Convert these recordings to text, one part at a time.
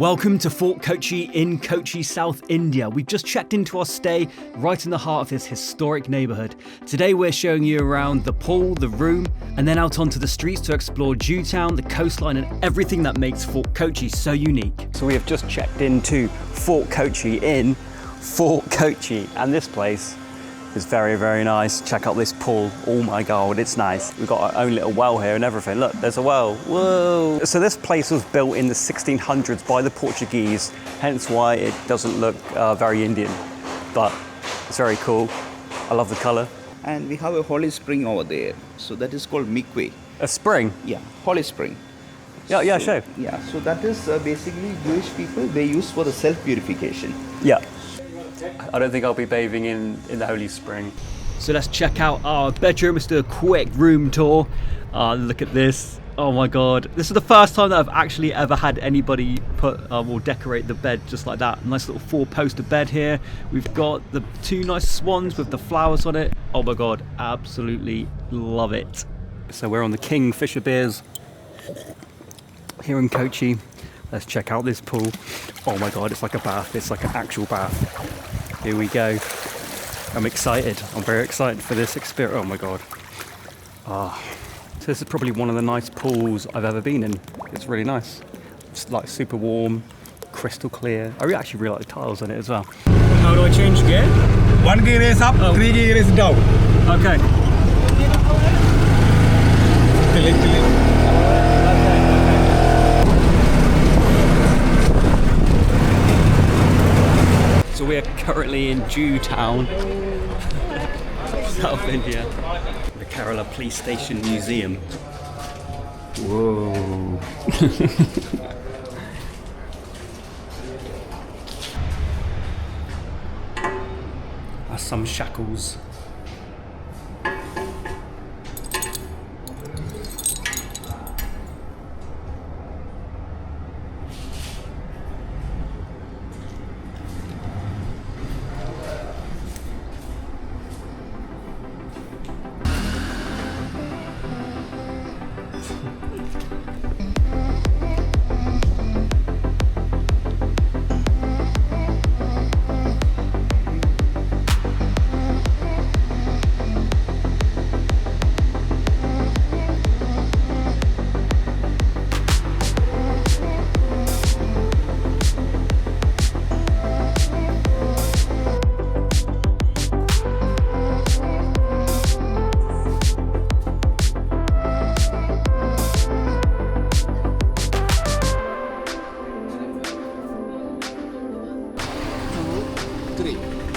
Welcome to Fort Kochi in Kochi, South India. We've just checked into our stay right in the heart of this historic neighbourhood. Today we're showing you around the pool, the room, and then out onto the streets to explore Jewtown, the coastline, and everything that makes Fort Kochi so unique. So we have just checked into Fort Kochi in Fort Kochi, and this place is very, very nice. Check out this pool. Oh my God, it's nice. We've got our own little well here and everything. Look, there's a well. Whoa. So this place was built in the 1600s by the Portuguese, hence why it doesn't look very Indian, but it's very cool. I love the color. And we have a holy spring over there. So that is called mikwe. A spring? Yeah, holy spring. Yeah, show. Yeah, so that is basically Jewish people, they use for the self-purification. Yeah. I don't think I'll be bathing in the holy spring. So let's check out our bedroom. Let's do a quick room tour. Look at this. Oh my God. This is the first time that I've actually ever had anybody put or decorate the bed just like that. Nice little 4-poster bed here. We've got the 2 nice swans with the flowers on it. Oh my God, absolutely love it. So we're on the Kingfisher beers here in Kochi. Let's check out this pool. Oh my God, it's like a bath. It's like an actual bath. Here we go. I'm excited. I'm very excited for this experience. Oh my God. So this is probably one of the nice pools I've ever been in. It's really nice. It's like super warm, crystal clear. I actually really like the tiles on it as well. How do I change gear? 1 gear is up, 3 gear is down. Okay. So we are currently in Jewtown, South India, the Kerala Police Station Museum. Whoa. That's some shackles.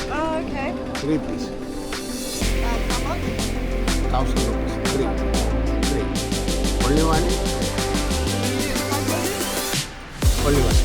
Oh, okay. 3 please. How much? 1000 rupees. 3. Only one? Only one.